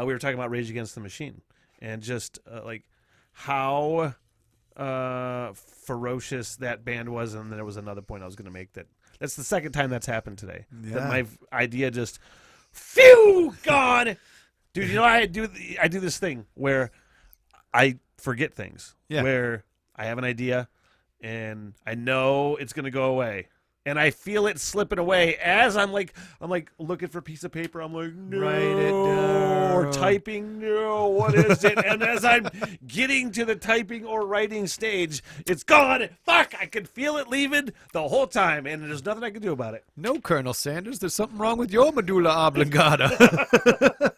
we were talking about Rage Against the Machine and just like how ferocious that band was. And then there was another point I was going to make that's the second time that's happened today. Yeah. That my idea just, phew, gone. Dude, you know, I do this thing where I forget things. Yeah. Where I have an idea and I know it's going to go away. And I feel it slipping away as I'm like looking for a piece of paper. I'm like, no, Write it down. or typing, no, what is it? And as I'm getting to the typing or writing stage, it's gone. Fuck, I can feel it leaving the whole time, and there's nothing I can do about it. No, Colonel Sanders, there's something wrong with your medulla oblongata.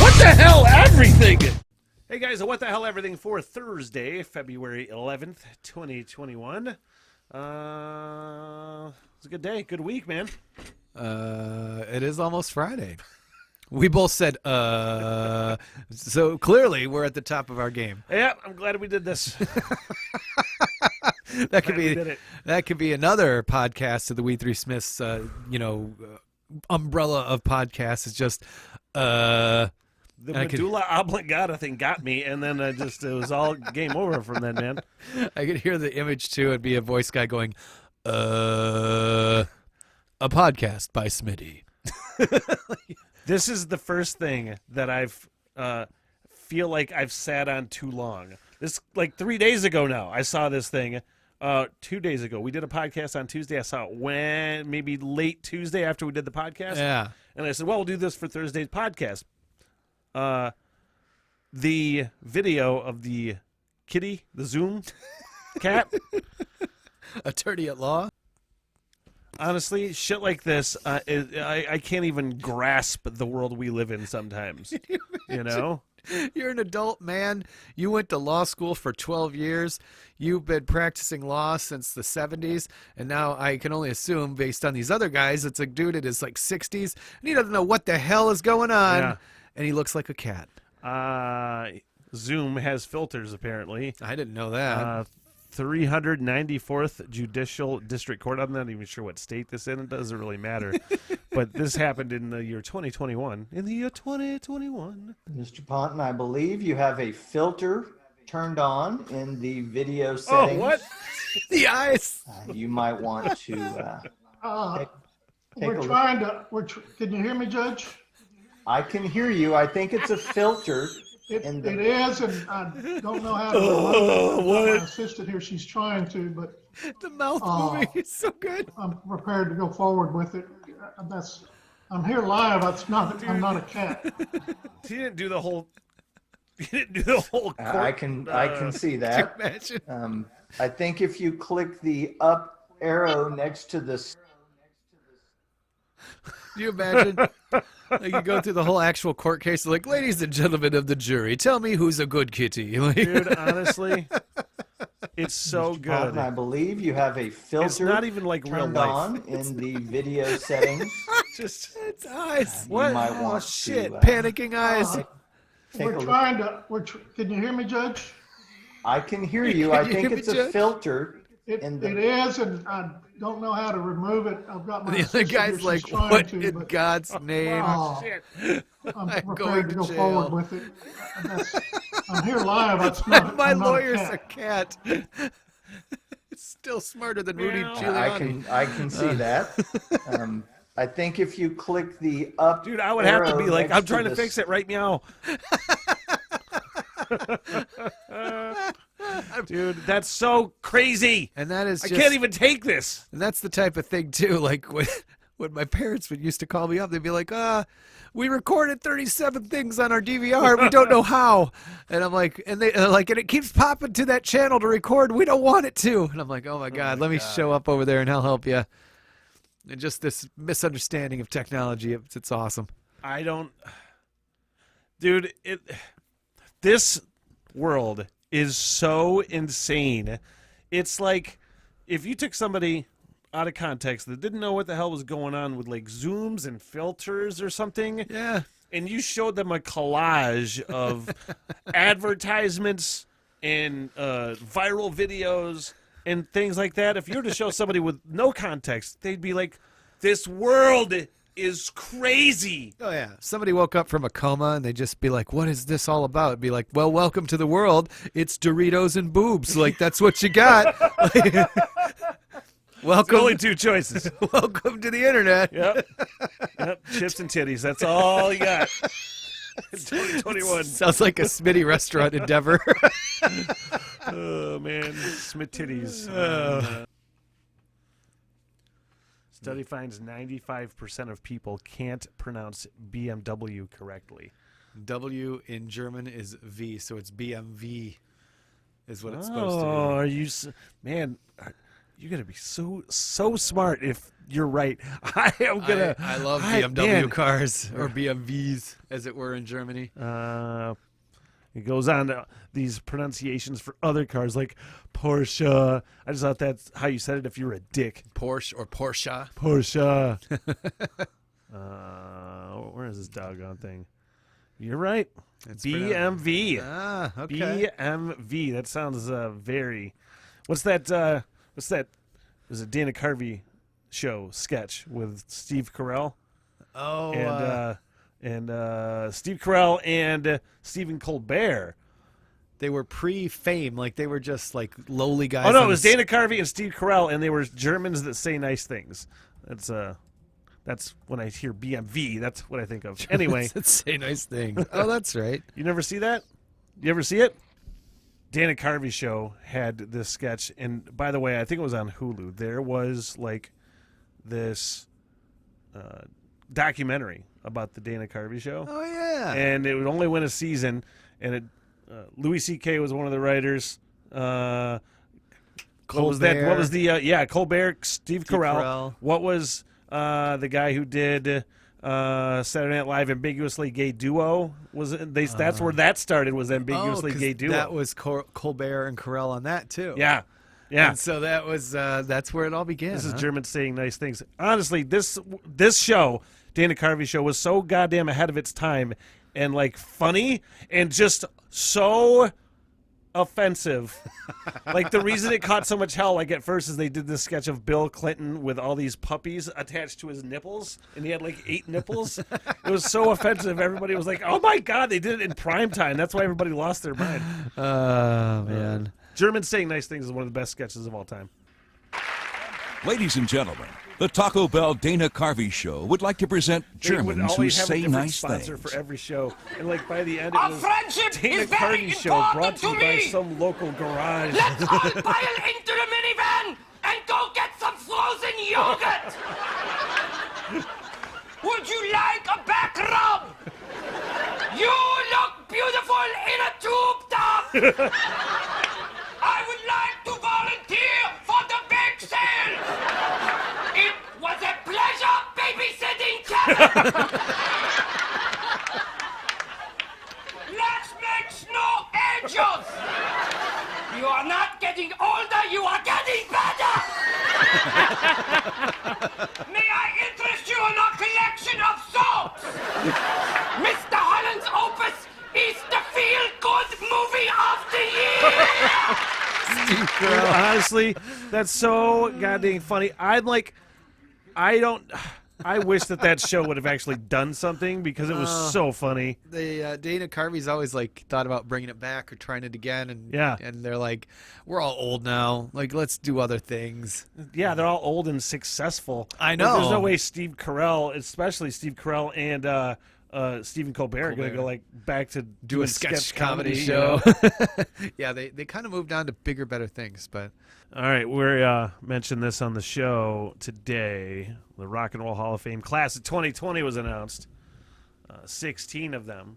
What the hell, everything? Hey guys, what the hell, everything for Thursday, February 11th, 2021. It's a good day, good week, man. It is almost Friday. We both said, so clearly we're at the top of our game. Yeah, I'm glad we did this. That could be another podcast of the We Three Smiths, umbrella of podcasts. Is just the medulla oblongata thing got me, and then it was all game over from then, man. I could hear the image too. It'd be a voice guy going, a podcast by Smitty. This is the first thing that I've feel like I've sat on too long. This like 3 days ago now. I saw this thing. 2 days ago, we did a podcast on Tuesday. I saw it maybe late Tuesday after we did the podcast. Yeah. And I said, well, we'll do this for Thursday's podcast. The video of the kitty, the Zoom cat. Attorney at law. Honestly, shit like this, I can't even grasp the world we live in sometimes. You know? You're an adult man. You went to law school for 12 years. You've been practicing law since the 70s. And now I can only assume, based on these other guys, it's a dude in his like 60s. And he doesn't know what the hell is going on. Yeah. And he looks like a cat. Zoom has filters, apparently. I didn't know that. 394th Judicial District Court. I'm not even sure what state this is in. It doesn't really matter. But this happened in the year 2021. In the year 2021. Mr. Ponton, I believe you have a filter turned on in the video settings. Oh, what? The eyes. You might want to take a look. Can you hear me, Judge? I can hear you. I think it's a filter. It is, and I don't know how to remove it. My assistant here, she's trying to, but The mouth moving is so good. I'm prepared to go forward with it. I'm here live. I'm not a cat. He didn't do the whole. He didn't do the whole. Court, I can see that. Imagine. I think if you click the up arrow next to this. Do you imagine? Like you go through the whole actual court case, like, ladies and gentlemen of the jury, tell me who's a good kitty. Like, dude, honestly, it's so Mr. good. Ponton, I believe you have a filter. It's not even like real turned life. on in the video settings. Just it's eyes. You What? might Oh, want shit. to, Panicking eyes. take a look. Can you hear me, Judge? I can hear you. I Can you think hear me, it's a Judge? filter. It is, and I don't know how to remove it. I've got my The other assistant here, guy's she's like, trying what to, in but God's name? Oh, shit. I'm I'm going prepared to to go jail. forward with it. I'm here live. I'm My not lawyer's a a cat. cat. It's still smarter than Rudy Meow. Giuliani. I can see that. I think if you click the up Dude, I would have to arrow be like, next I'm trying to this- fix it right meow. Dude, that's so crazy. And that is I just, can't even take this. and that's the type of thing too. Like when my parents would used to call me up, they'd be like, we recorded 37 things on our DVR. We don't know how. And I'm like, and it keeps popping to that channel to record. We don't want it to. And I'm like, oh my God, let me show up over there and I'll help you. And just this misunderstanding of technology. It's awesome. I don't. Dude, this world is so insane. It's like if you took somebody out of context that didn't know what the hell was going on with like zooms and filters or something. Yeah. and you showed them a collage of advertisements and viral videos and things like that, if you were to show somebody with no context, they'd be like, this world is crazy. Oh, yeah. Somebody woke up from a coma and they'd just be like, what is this all about? It'd be like, well, welcome to the world. It's Doritos and boobs. Like, that's what you got. Welcome. Only two choices. Welcome to the internet. Yep. Chips and titties. That's all you got. 2021. Sounds like a Smitty restaurant endeavor. Oh, man. Smith titties. Study finds 95% of people can't pronounce BMW correctly. W in German is V, so it's BMV is what it's supposed to be. Oh, are you... Man, you're going to be so smart if you're right. I am going to... I love BMW cars, or BMWs, as it were in Germany. It goes on to these pronunciations for other cars like Porsche. I just thought that's how you said it if you were a dick. Porsche or Porsche. Porsche. Where is this doggone thing? You're right. It's BMV. Okay. BMV. That sounds very... What's that? Was it Dana Carvey show sketch with Steve Carell? Oh, and Steve Carell and Stephen Colbert. they were pre-fame, like they were just like lowly guys. Oh no, it was Dana Carvey and Steve Carell, and they were Germans that say nice things. That's when I hear BMV. That's what I think of. Anyway, Let's say nice things. Oh, that's right. you never see that? You ever see it? Dana Carvey show had this sketch, and by the way, I think it was on Hulu. There was like this documentary about the Dana Carvey show. Oh yeah. And it would only win a season, and it Louis C.K. was one of the writers. What was that? What was the Colbert, Steve Carell. What was the guy who did Saturday Night Live, Ambiguously Gay Duo? That's where that started, was Ambiguously Gay Duo. That was Colbert and Carell on that too. Yeah. And so that was that's where it all began. This is German saying nice things. Honestly, this show, Dana Carvey show, was so goddamn ahead of its time, and like funny, and just so offensive. Like the reason it caught so much hell, like at first, is they did this sketch of Bill Clinton with all these puppies attached to his nipples, and he had like 8 nipples. It was so offensive. Everybody was like, "Oh my god, they did it in prime time." That's why everybody lost their mind. Oh man. German saying nice things is one of the best sketches of all time. Ladies and gentlemen, the Taco Bell Dana Carvey Show would like to present They would Germans who always have a say different nice sponsor things. for every show, and like by the end, it Our was friendship Dana is very Carvey show brought important to you to by me. some local garage. Let's all pile into the minivan and go get some frozen yogurt. Would you like a back rub? You look beautiful in a tube top. I would like to volunteer for the big sale. It was a pleasure babysitting Kevin. Let's make snow angels. You are not getting older, you are getting better. May I interest you in our collection of soaps? Mr. Holland's opus is the feel-good movie of the year. Dude, honestly, that's so goddamn funny. I wish that show would have actually done something, because it was so funny. Dana Carvey's always like thought about bringing it back or trying it again, and Yeah. and they're like, we're all old now, like let's do other things. Yeah, they're all old and successful. I Like, know. there's no way Steve Carell, especially Steve Carell and Stephen Colbert, are going to go like back to Do doing a sketch comedy you show. know? Yeah, they kind of moved on to bigger, better things, but All right, we're mentioned this on the show today. The Rock and Roll Hall of Fame class of 2020 was announced. 16 of them.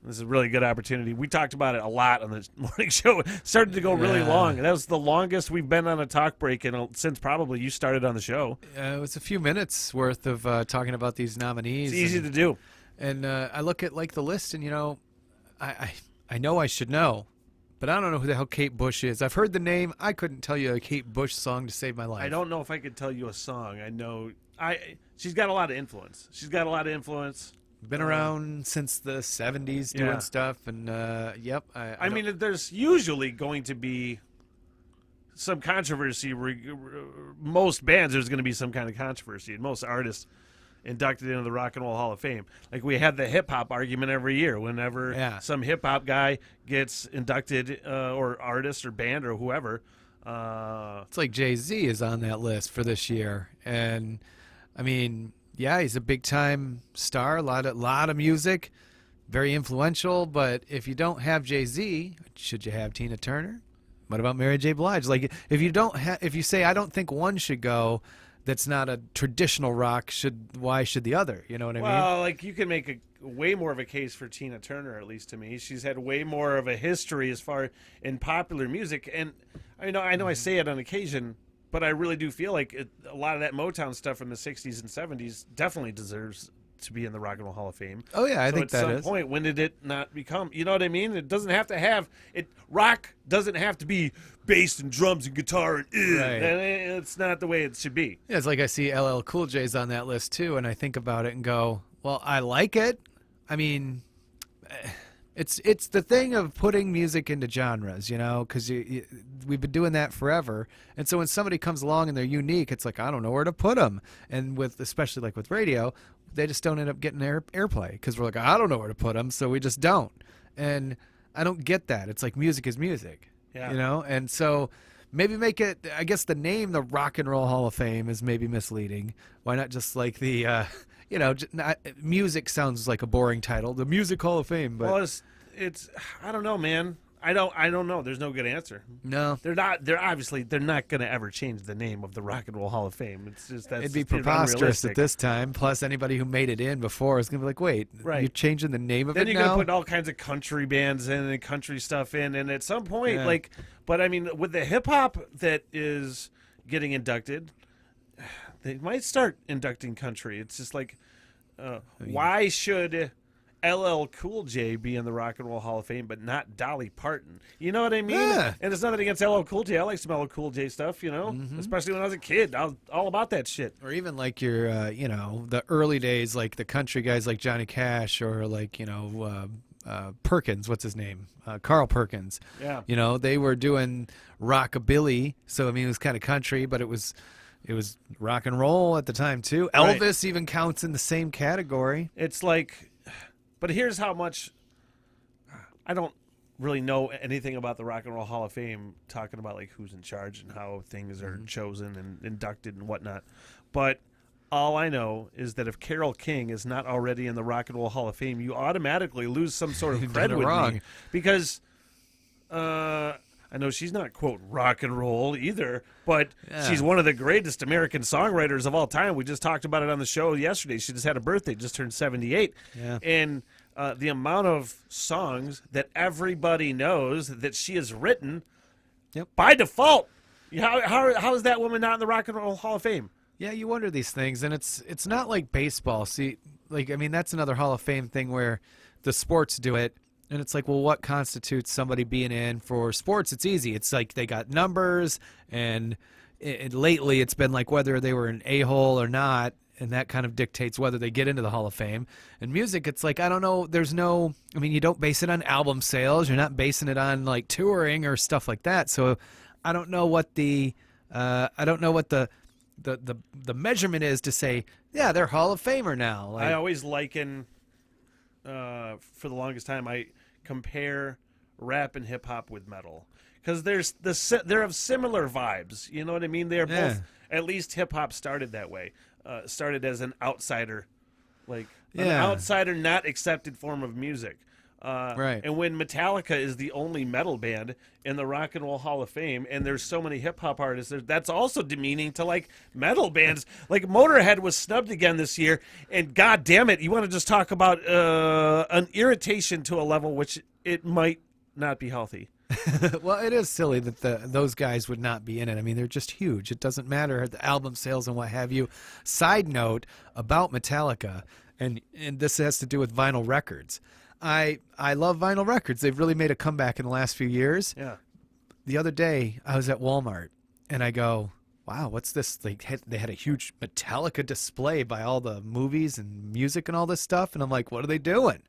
This is a really good opportunity. We talked about it a lot on the morning show. It started to go really Yeah. long. That was the longest we've been on a talk break since probably you started on the show. it was a few minutes worth of talking about these nominees. It's easy and, to do. And I look at like the list, and I know I should know, but I don't know who the hell Kate Bush is. I've heard the name. I couldn't tell you a Kate Bush song to save my life. I don't know if I could tell you a song. I know she's got a lot of influence. Been around since the 70s doing Yeah. stuff, and yep. I mean, there's usually going to be some controversy. Most bands, there's going to be some kind of controversy. And most artists inducted into the Rock and Roll Hall of Fame. Like we have the hip hop argument every year. Whenever some hip hop guy gets inducted, or artist or band or whoever. It's like Jay-Z is on that list for this year, and I mean, yeah, he's a big time star, a lot of music, very influential. But if you don't have Jay-Z, should you have Tina Turner? What about Mary J. Blige? Like, if you say I don't think one should go, that's not a traditional rock. Why should the other? You know what I mean? Well, like you can make a way more of a case for Tina Turner, at least to me. She's had way more of a history as far in popular music, and I know I say it on occasion, but I really do feel like a lot of that Motown stuff from the '60s and '70s definitely deserves to be in the Rock and Roll Hall of Fame. Oh yeah, I think that at is. some point, when did it not become? You know what I mean? It doesn't have to have it. Rock doesn't have to be bass and drums and guitar and Right. and it's not the way it should be. Yeah, it's like I see LL Cool J's on that list too, and I think about it and go, well, I like it. I mean, it's the thing of putting music into genres, you know, because we've been doing that forever. And so when somebody comes along and they're unique, it's like, I don't know where to put them. And especially like with radio, they just don't end up getting airplay because we're like, I don't know where to put them, so we just don't. And I don't get that. It's like music is music, you know? And so maybe make it, I guess the name, the Rock and Roll Hall of Fame, is maybe misleading. Why not just like the, music sounds like a boring title, the Music Hall of Fame. But Well, it's I don't know, man. I don't know. There's no good answer. no, They're not going to ever change the name of the Rock and Roll Hall of Fame. It's just it'd be preposterous unrealistic. at this time. Plus, anybody who made it in before is going to be like, wait, Right. you're changing the name of Then it you're now? going to put all kinds of country bands in and country stuff in, and at some point, Yeah. but I mean, with the hip hop that is getting inducted, they might start inducting country. It's just like, why should LL Cool J be in the Rock and Roll Hall of Fame, but not Dolly Parton? You know what I mean? Yeah. And it's nothing against LL Cool J. I like some LL Cool J stuff, you know, especially when I was a kid. I was all about that shit. Or even like your, the early days, like the country guys like Johnny Cash, or like, Perkins, what's his name? Carl Perkins. Yeah. You know, they were doing rockabilly. So, I mean, it was kind of country, but it was rock and roll at the time too. Right. Elvis even counts in the same category. It's like, but here's how much I don't really know anything about the Rock and Roll Hall of Fame, talking about like who's in charge and how things are chosen and inducted and whatnot. But all I know is that if Carole King is not already in the Rock and Roll Hall of Fame, you automatically lose some sort of You've done cred it with wrong. me, because I know she's not, quote, rock and roll either, but she's one of the greatest American songwriters of all time. We just talked about it on the show yesterday. She just had a birthday, just turned 78. Yeah. And the amount of songs that everybody knows that she has written, by default, how is that woman not in the Rock and Roll Hall of Fame? Yeah, you wonder these things, and it's not like baseball. See, like, I mean, that's another Hall of Fame thing where the sports do it, and it's like, well, what constitutes somebody being in? For sports, it's easy. It's like they got numbers, and lately it's been like whether they were an a-hole or not, and that kind of dictates whether they get into the Hall of Fame. And music, it's like, I don't know, I mean, you don't base it on album sales. You're not basing it on like touring or stuff like that. So I don't know what the measurement is to say, yeah, they're Hall of Famer now. Like, I always liken, for the longest time, I compare rap and hip hop with metal, because they're of similar vibes. You know what I mean? They're both, at least hip hop started that way. Started as an outsider, an outsider, not accepted form of music. Right. And when Metallica is the only metal band in the Rock and Roll Hall of Fame, and there's so many hip hop artists, that's also demeaning to like metal bands. Like Motorhead was snubbed again this year, and god damn it, you want to just talk about an irritation to a level which it might not be healthy. well, it is silly that those guys would not be in it. I mean, they're just huge. It doesn't matter the album sales and what have you. Side note about Metallica, and this has to do with vinyl records. I love vinyl records. They've really made a comeback in the last few years. Yeah. The other day, I was at Walmart, and I go, wow, what's this? They had a huge Metallica display by all the movies and music and all this stuff, and I'm like, what are they doing?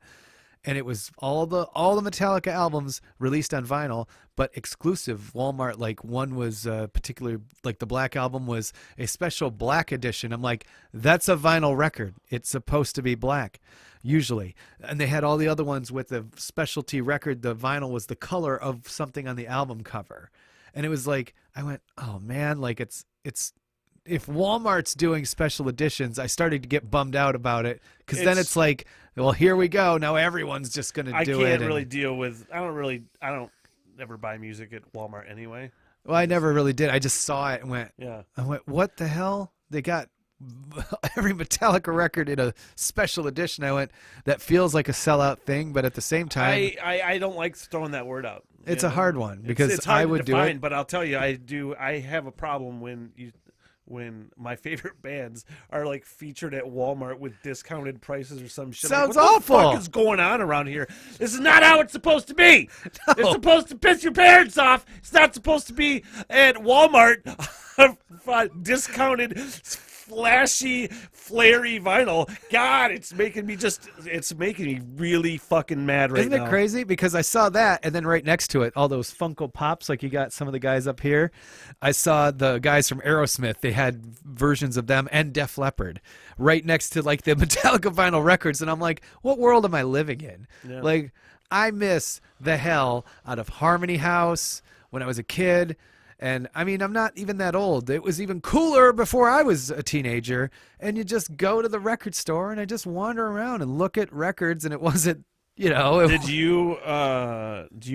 And it was all the Metallica albums released on vinyl, but exclusive Walmart. Like one was particular, like the Black Album was a special black edition. I'm like, that's a vinyl record. It's supposed to be black, usually. And they had all the other ones with the specialty record. The vinyl was the color of something on the album cover, and it was like, I went, oh man, like it's. If Walmart's doing special editions, I started to get bummed out about it because then it's like, well, here we go. Now everyone's just going to do it. I can't really deal with. I don't ever buy music at Walmart anyway. Well, I never really did. I just saw it and went, Yeah. I went, what the hell? They got every Metallica record in a special edition. I went, that feels like a sellout thing, but at the same time, I don't like throwing that word out. it's a hard one because it's hard I would to define, do it. but I'll tell you, I have a problem when my favorite bands are like featured at Walmart with discounted prices or some shit. Sounds like, what awful. the fuck is going on around here? This is not how it's supposed to be. It's supposed to piss your parents off. It's not supposed to be at Walmart discounted, flashy, flary vinyl. God, it's making me really fucking mad right Isn't now. it crazy? Because I saw that, and then right next to it, all those Funko Pops, like you got some of the guys up here. I saw the guys from Aerosmith. They had versions of them and Def Leppard right next to like the Metallica vinyl records, and I'm like, what world am I living in? Yeah. Like, I miss the hell out of Harmony House when I was a kid. And I mean, I'm not even that old. It was even cooler before I was a teenager. And you just go to the record store and I just wander around and look at records. And it wasn't, you know. Do you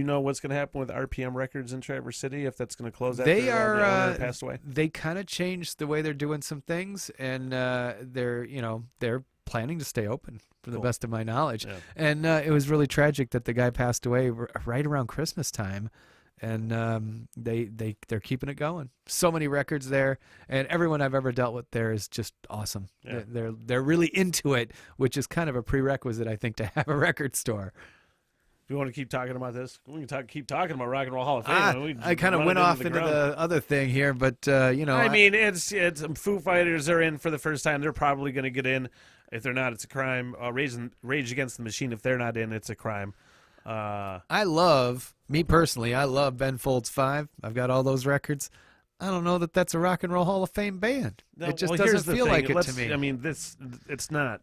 know what's going to happen with RPM Records in Traverse City if that's going to close after They are the owner passed away? They kind of changed the way they're doing some things, and they're planning to stay open from the best of my knowledge. Yeah. And it was really tragic that the guy passed away right around Christmas time. And they're keeping it going. So many records there, and everyone I've ever dealt with there is just awesome. Yeah. They're really into it, which is kind of a prerequisite, I think, to have a record store. Do you want to keep talking about this? We can keep talking about Rock and Roll Hall of Fame. I kind of went off into the other thing here, but I mean, it's Foo Fighters are in for the first time. They're probably going to get in. If they're not, it's a crime. Rage Against the Machine. If they're not in, it's a crime. I love Ben Folds 5. I've got all those records. I don't know that that's a Rock and Roll Hall of Fame band. No, it just well, here's doesn't the feel thing. like it to me. I mean, it's not.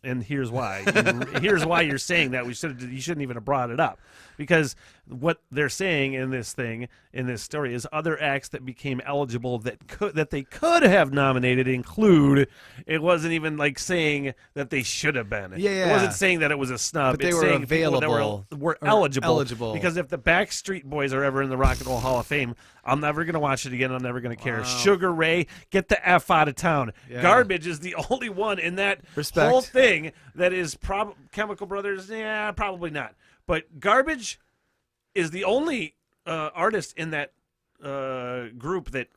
And here's why. Here's why you're saying that. You shouldn't even have brought it up, because what they're saying in this story is other acts that became eligible that they could have nominated include. It wasn't even like saying that they should have been. Yeah. It wasn't saying that it was a snub. But they It's were saying people available that were or eligible. Because if the Backstreet Boys are ever in the Rock and Roll Hall of Fame, I'm never gonna watch it again. I'm never gonna care. Sugar Ray, get the F out of town. Yeah. Garbage is the only one in that Respect. whole thing that is Chemical Brothers. Yeah, probably not. But Garbage is the only artist in that group that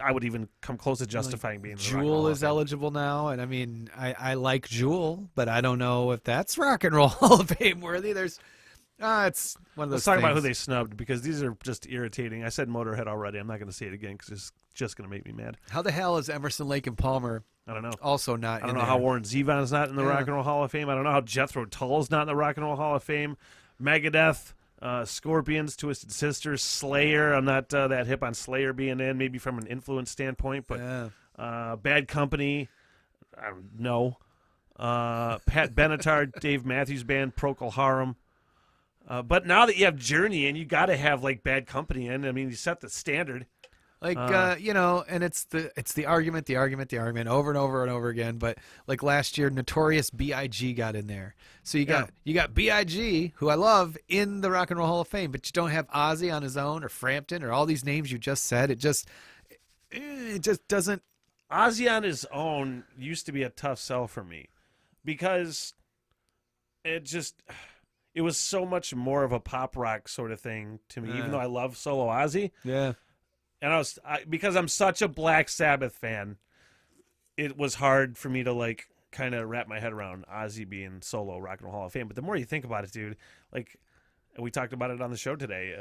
I would even come close to justifying being in the Rock and Roll Jewel Hall is of Fame. eligible now, and I mean, I like Jewel, but I don't know if that's Rock and Roll Hall of Fame worthy. It's one of those Let's talk about who things. they snubbed, because these are just irritating. I said Motorhead already. I'm not going to say it again because it's just going to make me mad. How the hell is Emerson, Lake and Palmer I don't know. also not? I don't in know there? how Warren Zevon's not in the Yeah. Rock and Roll Hall of Fame. I don't know how Jethro Tull's not in the Rock and Roll Hall of Fame. Megadeth, Scorpions, Twisted Sisters, Slayer. I'm not that hip on Slayer being in, maybe from an influence standpoint, but Yeah. Bad Company, I don't know. Pat Benatar, Dave Matthews Band, Procol Harum. But now that you have Journey in, you got to have like Bad Company in. I mean, you set the standard. Like and it's the argument over and over and over again. But like last year, Notorious B.I.G. got in there. So you got B.I.G., who I love, in the Rock and Roll Hall of Fame, but you don't have Ozzy on his own or Frampton or all these names you just said. It just doesn't. Ozzy on his own used to be a tough sell for me, because it was so much more of a pop rock sort of thing to me, even though I love solo Ozzy. Yeah. And because I'm such a Black Sabbath fan, it was hard for me to like kind of wrap my head around Ozzy being solo Rock and Roll Hall of Fame. But the more you think about it, dude, like we talked about it on the show today,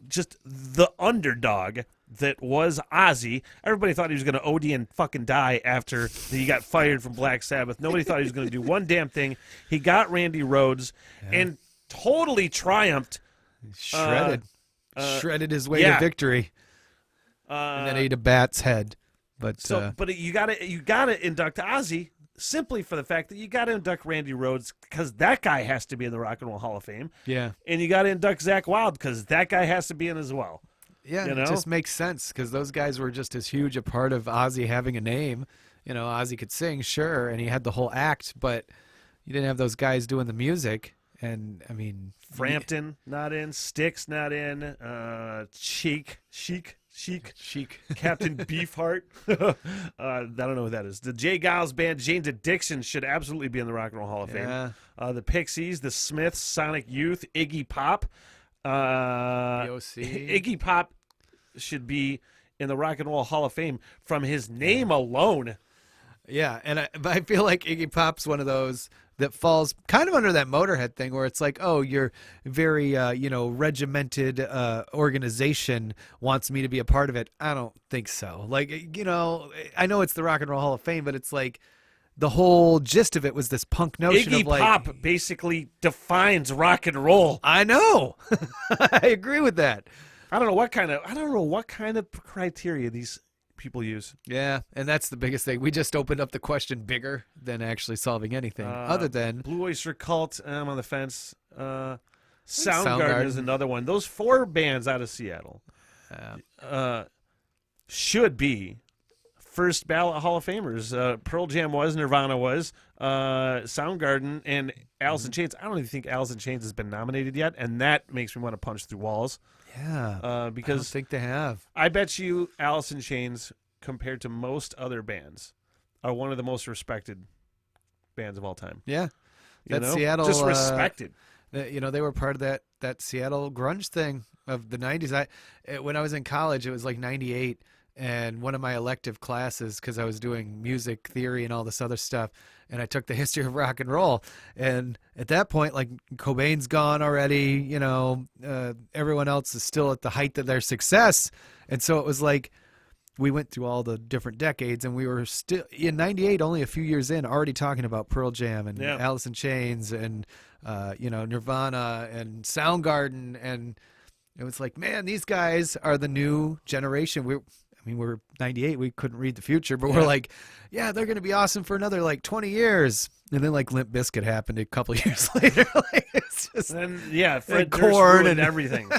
just the underdog that was Ozzy. Everybody thought he was going to OD and fucking die after he got fired from Black Sabbath. Nobody thought he was going to do one damn thing. He got Randy Rhoads and totally triumphed. Shredded his way to victory, and then ate a bat's head. But you gotta induct Ozzy simply for the fact that you gotta induct Randy Rhoads because that guy has to be in the Rock and Roll Hall of Fame. Yeah, and you gotta induct Zakk Wylde because that guy has to be in as well. Yeah, it just makes sense because those guys were just as huge a part of Ozzy having a name. Ozzy could sing, sure, and he had the whole act, but you didn't have those guys doing the music. And I mean, Frampton not in, Styx not in, Chic, Captain Beefheart. I don't know who that is. The Jay Giles Band, Jane's Addiction should absolutely be in the Rock and Roll Hall of Fame. The Pixies, the Smiths, Sonic Youth, Iggy Pop. Iggy Pop should be in the Rock and Roll Hall of Fame from his name alone. Yeah, and I feel like Iggy Pop's one of those that falls kind of under that Motorhead thing where it's like, oh, your very, regimented organization wants me to be a part of it. I don't think so. Like, I know it's the Rock and Roll Hall of Fame, but it's like the whole gist of it was this punk notion Iggy of like... Pop basically defines rock and roll. I know. I agree with that. I don't know what kind of criteria these people use. Yeah, and that's the biggest thing. We just opened up the question bigger than actually solving anything other than Blue Oyster Cult. I'm on the fence. Soundgarden is another one. Those 4 bands out of Seattle should be first ballot Hall of Famers. Pearl Jam was, Nirvana was, Soundgarden, and Alice in Chains. I don't even think Alice in Chains has been nominated yet, and that makes me want to punch through walls. Yeah, because I don't think they have. I bet you Alice in Chains, compared to most other bands, are one of the most respected bands of all time. Yeah, Seattle just respected. They were part of that Seattle grunge thing of the '90s. When I was in college, it was like '98, and one of my elective classes, because I was doing music theory and all this other stuff, and I took the history of rock and roll. And at that point, like, Cobain's gone already, everyone else is still at the height of their success. And so it was like we went through all the different decades, and we were still, in '98, only a few years in, already talking about Pearl Jam and Alice in Chains and, Nirvana and Soundgarden. And it was like, man, these guys are the new generation. We're 98. We couldn't read the future, but we're like, yeah, they're going to be awesome for another like 20 years. And then like Limp Bizkit happened a couple years later. Like, it's just Fred Korn and everything.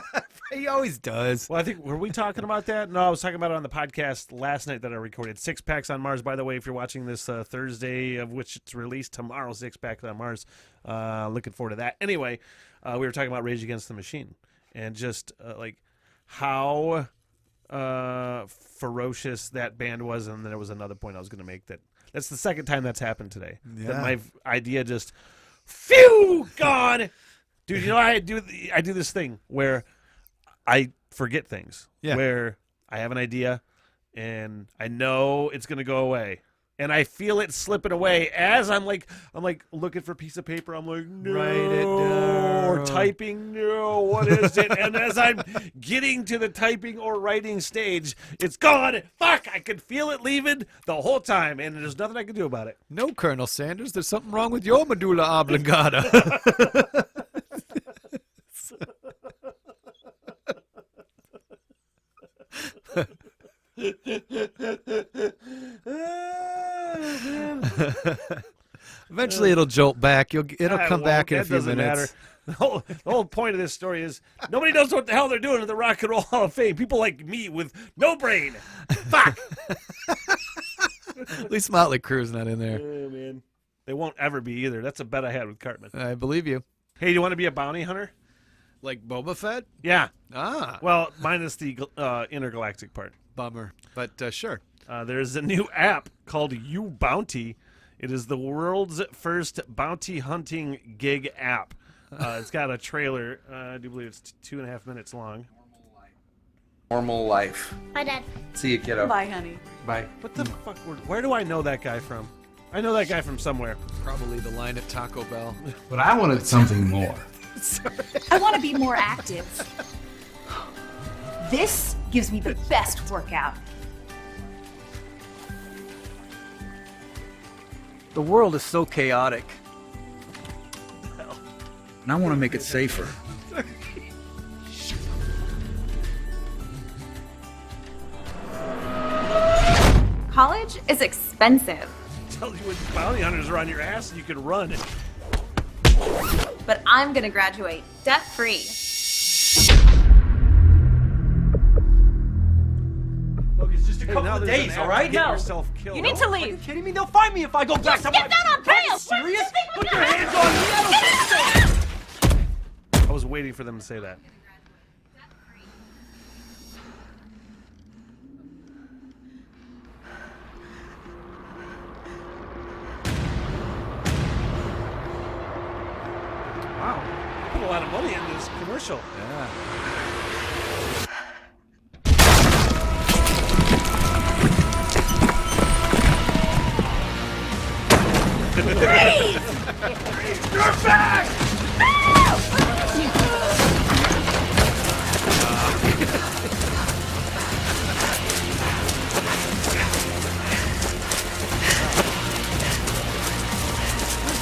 He always does. Well, I think were we talking about that? No, I was talking about it on the podcast last night that I recorded. 6 Packs on Mars. By the way, if you're watching this Thursday, of which it's released tomorrow, 6 Packs on Mars. Looking forward to that. Anyway, we were talking about Rage Against the Machine and just like how ferocious that band was, and then there was another point I was going to make that's the second time that's happened today. Yeah. That my idea just gone. Dude, I do this thing where I forget things. Yeah. Where I have an idea and I know it's going to go away. And I feel it slipping away as I'm like looking for a piece of paper. I'm like, no, write it down. Or typing, no, what is it? And as I'm getting to the typing or writing stage, it's gone. Fuck, I could feel it leaving the whole time, and there's nothing I can do about it. No, Colonel Sanders, there's something wrong with your medulla oblongata. Eventually it'll jolt back. It'll come back in a few minutes. The whole point of this story is nobody knows what the hell they're doing at the Rock and Roll Hall of Fame. People like me with no brain. Fuck. At least Motley Crue's not in there. Oh, man. They won't ever be either. That's a bet I had with Cartman. I believe you. Hey, do you want to be a bounty hunter? Like Boba Fett? Yeah. Ah. Well, minus the intergalactic part. Bummer. But sure. There's a new app called You Bounty. It is the world's first bounty hunting gig app. It's got a trailer. I do believe it's 2.5 minutes long. Normal life. Bye, Dad. See you, kiddo. Bye, honey. Bye. What the fuck? Where do I know that guy from? I know that guy from somewhere. Probably the line at Taco Bell. But I wanted something more. I want to be more active. This gives me the best workout. The world is so chaotic. And I want to make it safer. College is expensive, Tell you when bounty hunters are on your ass and you can run. but I'm gonna graduate debt-free. Look, it's just a Hey, couple now of there's an days, app all right? to get yourself killed. You need to Are you leave. kidding me? They'll find me if I go back. Get down on bail! Are you serious? What Put do you your think hands on me. I don't I was waiting for them to say that. Wow, put a lot of money into this commercial. Yeah. You're back!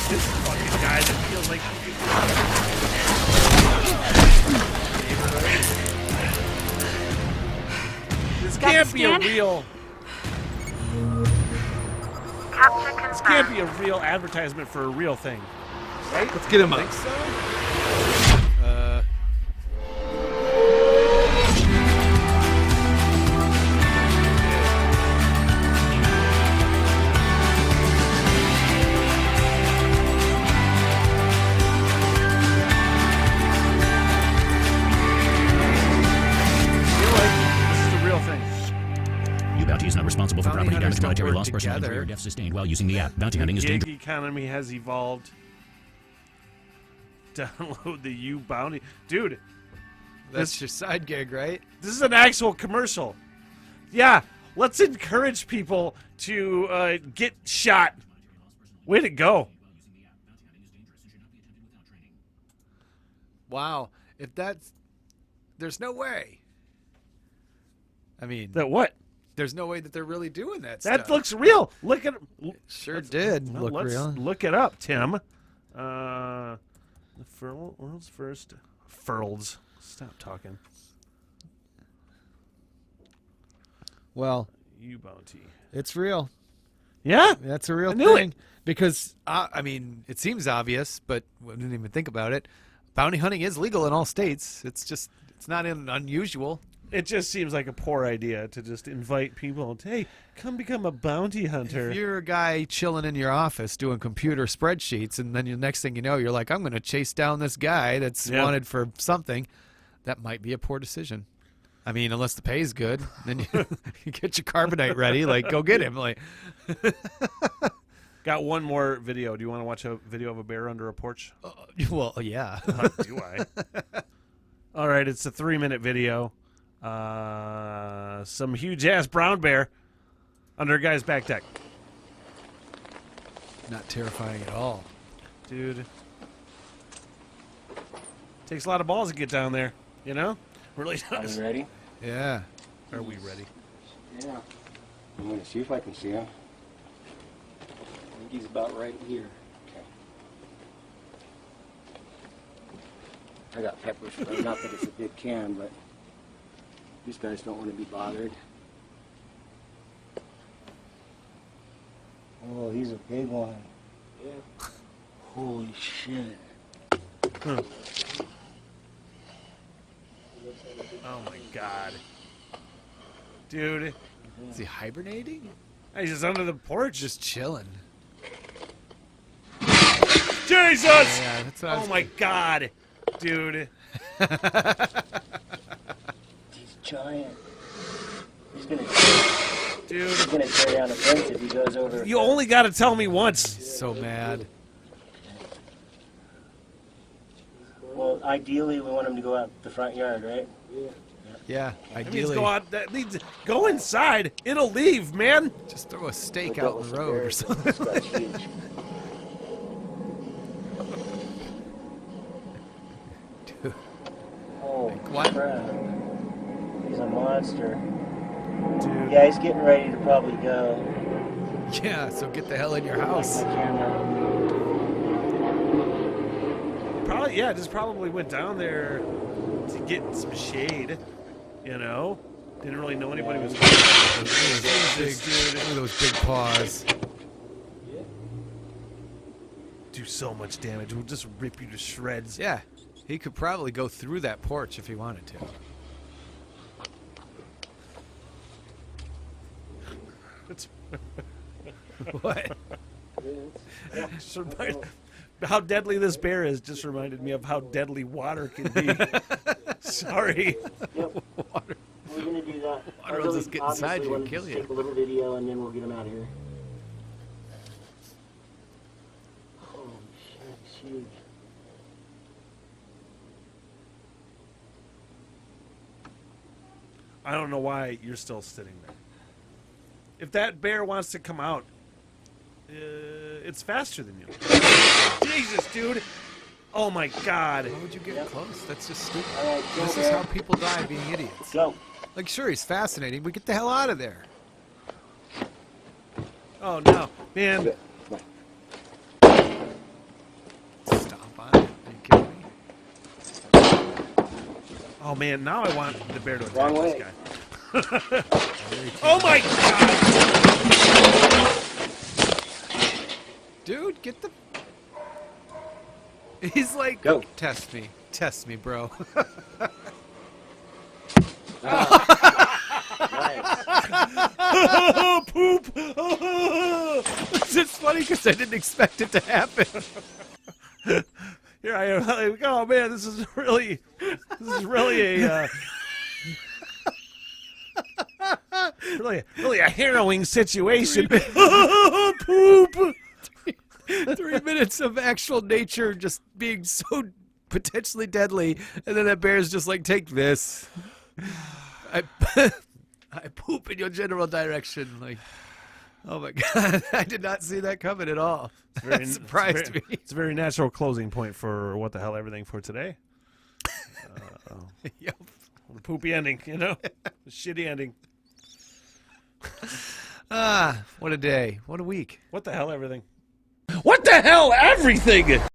This fucking guy that feels like this can't be a real. This can't be a real advertisement for a real thing, right? Let's get him up. This is a real thing. U-Bounty is not responsible for Bounty property hunters damage, don't monetary work loss, personal injury, together. or death sustained while using the app. Bounty hunting is Gig dangerous. economy has evolved. Download the U Bounty, dude. That's your side gig, right? This is an actual commercial. Yeah, let's encourage people to get shot. Way to go. Wow. If that's... There's no way. I mean, That what? there's no way that they're really doing that That stuff. looks real. Look at Sure did well, look let's real. look it up, Tim. The world's first furls. Stop talking. Well, U Bounty. it's real. Yeah, That's a real I knew thing. Because, I mean, it seems obvious, but we didn't even think about it. Bounty hunting is legal in all states. It's just, it's not unusual. it just seems like a poor idea to just invite people to, hey, come become a bounty hunter. If you're a guy chilling in your office doing computer spreadsheets, and then the next thing you know, you're like, I'm going to chase down this guy that's Yeah. wanted for something, that might be a poor decision. I mean, unless the pay's good, then you, you get your carbonite ready. Like, go get him. Like, Got one more video. Do you want to watch a video of a bear under a porch? well, yeah. Do I? All right, it's a 3-minute video. Some huge ass brown bear under a guy's back deck. Not terrifying at all. Dude. Takes a lot of balls to get down there, you know? Really does. Are we ready? Yeah. Are we ready? Yeah. I'm going to see if I can see him. I think he's about right here. Okay. I got pepper spray. Not that it's a big can, but these guys don't want to be bothered. Oh, he's a big one. Yeah. Holy shit. Oh my god. Dude. Is he hibernating? He's just under the porch. Just chilling. Jesus! Yeah, that's what I Oh was my god. Dude. He's giant. He's gonna Dude. he's gonna tear down a fence if he goes over. You only got to tell me once. So mad. Well, ideally we want him to go out the front yard, right? Yeah. Yeah, That means ideally. go out. That means go inside. It'll leave, man. Just throw a stake Look out what in was the road or bear. something. This guy's huge. Dude. Oh, what? crap. He's a monster. Dude. Yeah, he's getting ready to probably go. Yeah, so get the hell in your house. My camera. Probably, yeah, just probably went down there to get some shade, you know? Didn't really know anybody was Look at those big paws. Do so much damage. We'll just rip you to shreds. Yeah, he could probably go through that porch if he wanted to. It's What? just how deadly this bear is just reminded me of how deadly water can be. Sorry. Yep. Water. We're gonna do that. Water will just get inside you and Obviously, kill we'll you. just take a little video and then we'll get him out of here. Holy shit, it's huge. I don't know why you're still sitting there. If that bear wants to come out, it's faster than you. Jesus, dude. Oh my God. Why would you get close? That's just stupid. All right, go, This is how people die being idiots. Go. Like, sure, he's fascinating, but get the hell out of there. Oh no, man. Stomp on it. Are you kidding me? Oh man, now I want the bear to attack Wrong this way. guy. Oh my God. Dude, get the... He's like, Go. Test me, bro. Poop. It's funny because I didn't expect it to happen. Here I am. Like, oh man, this is really a really a harrowing situation. Poop. 3 minutes of actual nature just being so potentially deadly, and then that bear's just like, take this. I poop in your general direction. Like, oh my God, I did not see that coming at all. That surprised me. It's a very natural closing point for what the hell everything for today. Yep. The poopy ending, you know, the shitty ending. Ah, what a day. What a week. What the hell everything. What the hell everything?